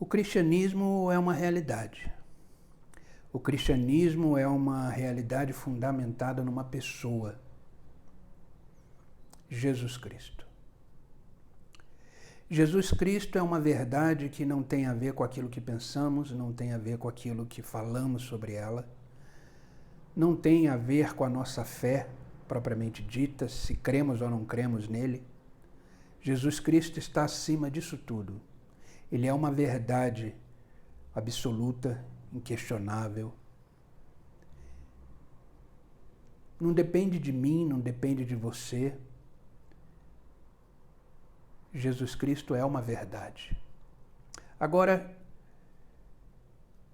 O cristianismo é uma realidade. O cristianismo é uma realidade fundamentada numa pessoa, Jesus Cristo. Jesus Cristo é uma verdade que não tem a ver com aquilo que pensamos, não tem a ver com aquilo que falamos sobre ela, não tem a ver com a nossa fé propriamente dita, se cremos ou não cremos nele. Jesus Cristo está acima disso tudo. Ele é uma verdade absoluta, inquestionável. Não depende de mim, não depende de você. Jesus Cristo é uma verdade. Agora,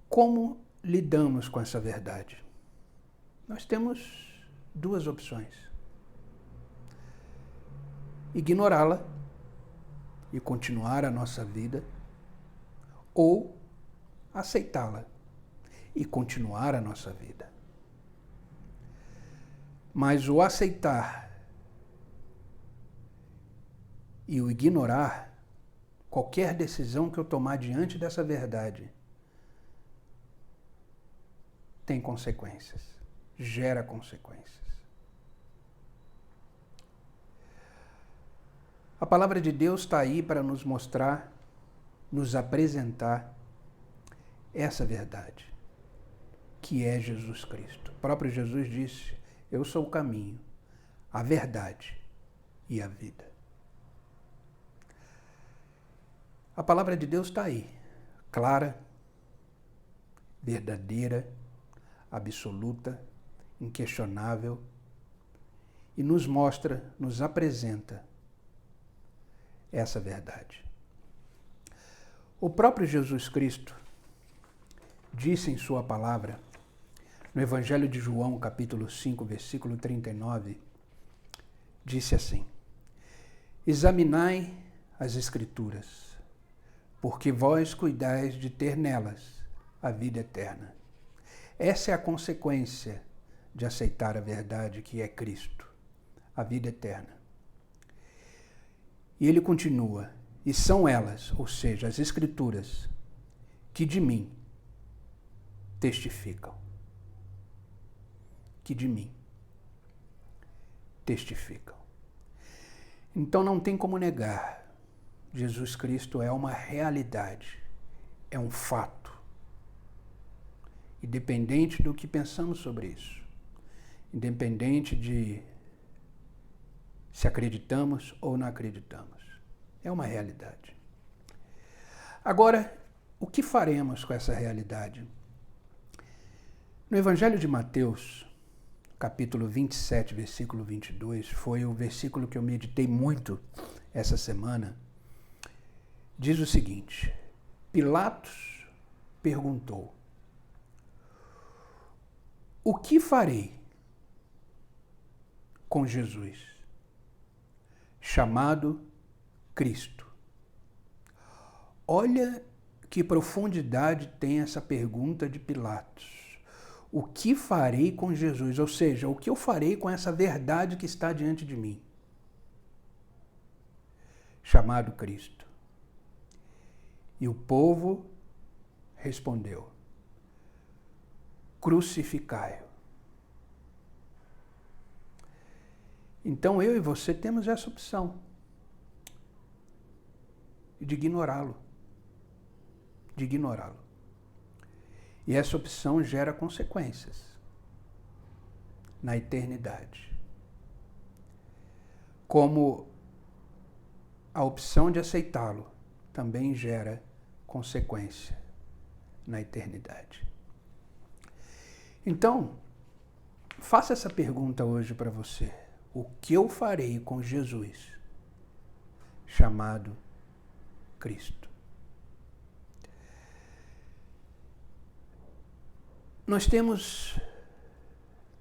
como lidamos com essa verdade? Nós temos duas opções: ignorá-la e continuar a nossa vida, ou aceitá-la e continuar a nossa vida. Mas o aceitar e o ignorar, qualquer decisão que eu tomar diante dessa verdade, tem consequências, gera consequências. A palavra de Deus está aí para nos mostrar, nos apresentar essa verdade, que é Jesus Cristo. O próprio Jesus disse: eu sou o caminho, a verdade e a vida. A palavra de Deus está aí, clara, verdadeira, absoluta, inquestionável, e nos mostra, nos apresenta essa verdade. O próprio Jesus Cristo disse em sua palavra, no Evangelho de João, capítulo 5, versículo 39, disse assim: examinai as Escrituras, porque vós cuidais de ter nelas a vida eterna. Essa é a consequência de aceitar a verdade que é Cristo, a vida eterna. E ele continua: e são elas, ou seja, as Escrituras, que de mim testificam. Que de mim testificam. Então não tem como negar. Jesus Cristo é uma realidade, é um fato. Independente do que pensamos sobre isso, independente de se acreditamos ou não acreditamos, é uma realidade. Agora, o que faremos com essa realidade? No Evangelho de Mateus, capítulo 27, versículo 22, foi o versículo que eu meditei muito essa semana. Diz o seguinte: Pilatos perguntou: o que farei com Jesus, chamado Cristo? Olha que profundidade tem essa pergunta de Pilatos. O que farei com Jesus? Ou seja, o que eu farei com essa verdade que está diante de mim, chamado Cristo? E o povo respondeu: crucificai-o. Então eu e você temos essa opção de ignorá-lo. De ignorá-lo. E essa opção gera consequências na eternidade. Como a opção de aceitá-lo também gera consequência na eternidade. Então, faça essa pergunta hoje para você: o que eu farei com Jesus, chamado Cristo? Nós temos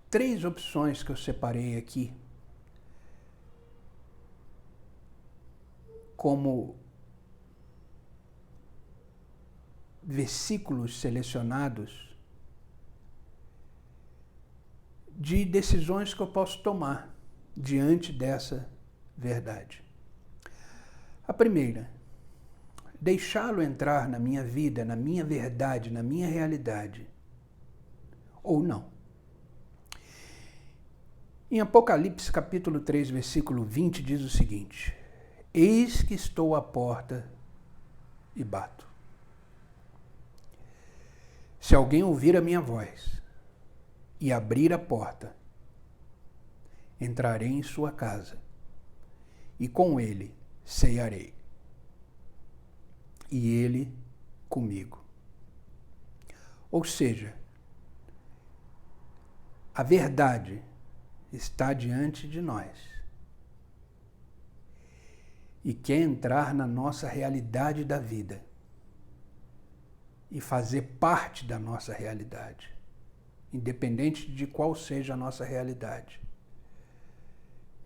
3 opções que eu separei aqui como versículos selecionados de decisões que eu posso tomar diante dessa verdade. A primeira, deixá-lo entrar na minha vida, na minha verdade, na minha realidade, ou não. Em Apocalipse capítulo 3, versículo 20, diz o seguinte: Eis que estou à porta e bato. Se alguém ouvir a minha voz e abrir a porta, entrarei em sua casa e com ele cearei, e ele comigo. Ou seja, a verdade está diante de nós e quer entrar na nossa realidade da vida e fazer parte da nossa realidade, independente de qual seja a nossa realidade.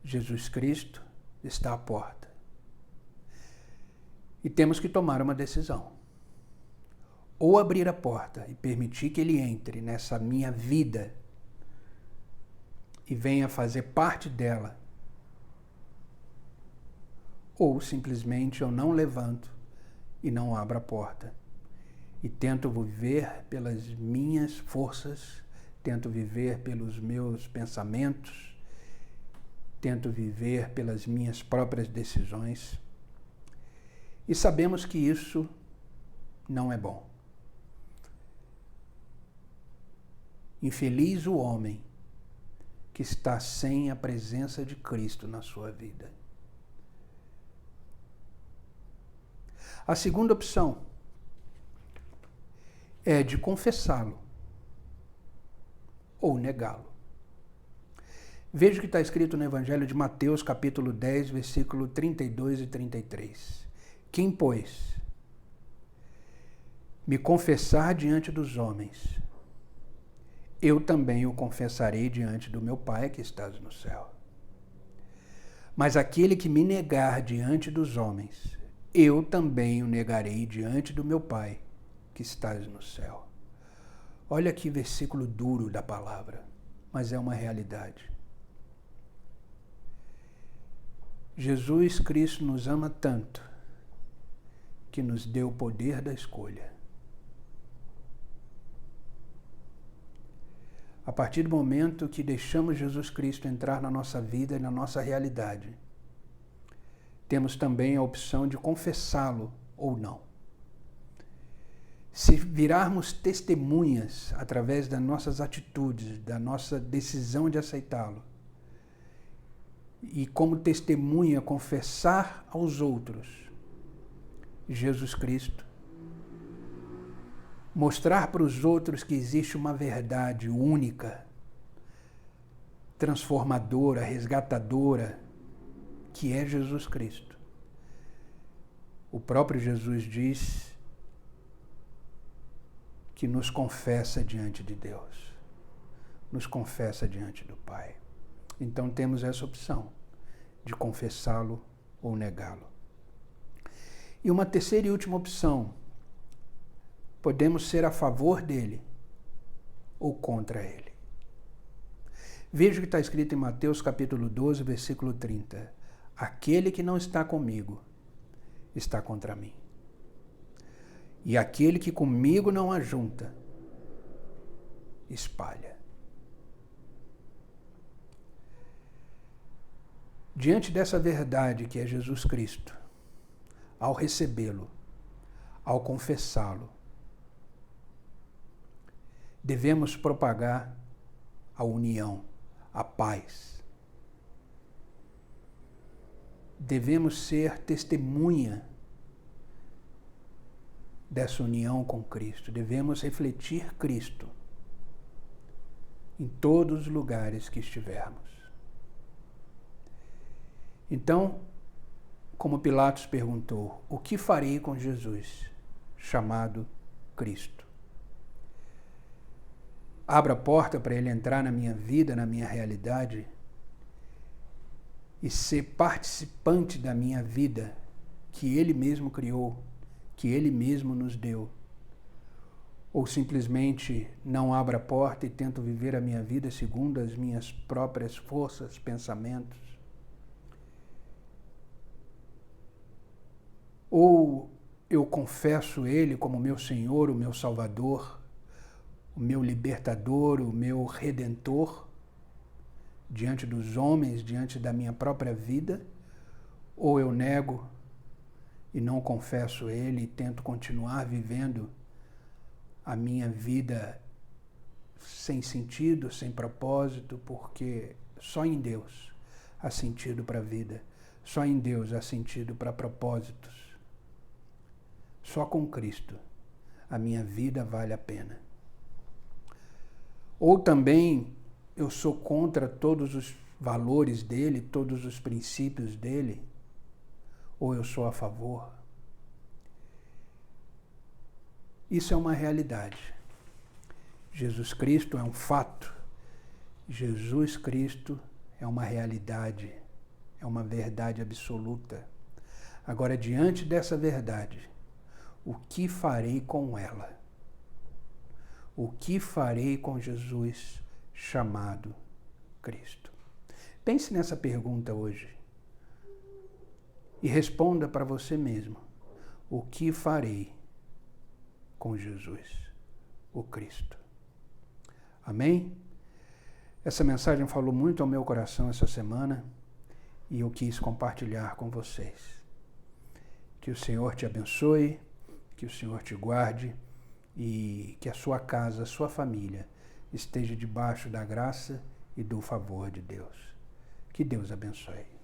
Jesus Cristo está à porta. E temos que tomar uma decisão. Ou abrir a porta e permitir que Ele entre nessa minha vida e venha fazer parte dela. Ou simplesmente eu não levanto e não abro a porta. E tento viver pelas minhas forças, tento viver pelos meus pensamentos, tento viver pelas minhas próprias decisões. E sabemos que isso não é bom. Infeliz o homem que está sem a presença de Cristo na sua vida. A segunda opção é de confessá-lo ou negá-lo. Veja o que está escrito no Evangelho de Mateus, capítulo 10, versículo 32 e 33. Quem, pois, me confessar diante dos homens, eu também o confessarei diante do meu Pai que estás no céu. Mas aquele que me negar diante dos homens, eu também o negarei diante do meu Pai que estás no céu. Olha que versículo duro da palavra, mas é uma realidade. Jesus Cristo nos ama tanto que nos deu o poder da escolha. A partir do momento que deixamos Jesus Cristo entrar na nossa vida e na nossa realidade, temos também a opção de confessá-lo ou não. Se virarmos testemunhas através das nossas atitudes, da nossa decisão de aceitá-lo, e como testemunha confessar aos outros Jesus Cristo, mostrar para os outros que existe uma verdade única, transformadora, resgatadora, que é Jesus Cristo. O próprio Jesus diz que nos confessa diante de Deus, nos confessa diante do Pai. Então temos essa opção de confessá-lo ou negá-lo. E uma terceira e última opção, podemos ser a favor dele ou contra ele. Veja o que está escrito em Mateus capítulo 12, versículo 30. Aquele que não está comigo está contra mim. E aquele que comigo não ajunta, espalha. Diante dessa verdade que é Jesus Cristo, ao recebê-lo, ao confessá-lo, devemos propagar a união, a paz. Devemos ser testemunha dessa união com Cristo. Devemos refletir Cristo em todos os lugares que estivermos. Então, como Pilatos perguntou, o que farei com Jesus, chamado Cristo? Abra a porta para ele entrar na minha vida, na minha realidade e ser participante da minha vida que ele mesmo criou, que ele mesmo nos deu. Ou simplesmente não abra a porta e tento viver a minha vida segundo as minhas próprias forças, pensamentos. Ou eu confesso Ele como meu Senhor, o meu Salvador, o meu libertador, o meu redentor, diante dos homens, diante da minha própria vida, ou eu nego e não confesso Ele e tento continuar vivendo a minha vida sem sentido, sem propósito, porque só em Deus há sentido para a vida, só em Deus há sentido para propósitos. Só com Cristo a minha vida vale a pena. Ou também eu sou contra todos os valores dele, todos os princípios dele, ou eu sou a favor. Isso é uma realidade. Jesus Cristo é um fato. Jesus Cristo é uma realidade, é uma verdade absoluta. Agora, diante dessa verdade, o que farei com ela? O que farei com Jesus chamado Cristo? Pense nessa pergunta hoje e responda para você mesmo: o que farei com Jesus, o Cristo? Amém? Essa mensagem falou muito ao meu coração essa semana e eu quis compartilhar com vocês. Que o Senhor te abençoe, que o Senhor te guarde e que a sua casa, a sua família esteja debaixo da graça e do favor de Deus. Que Deus abençoe.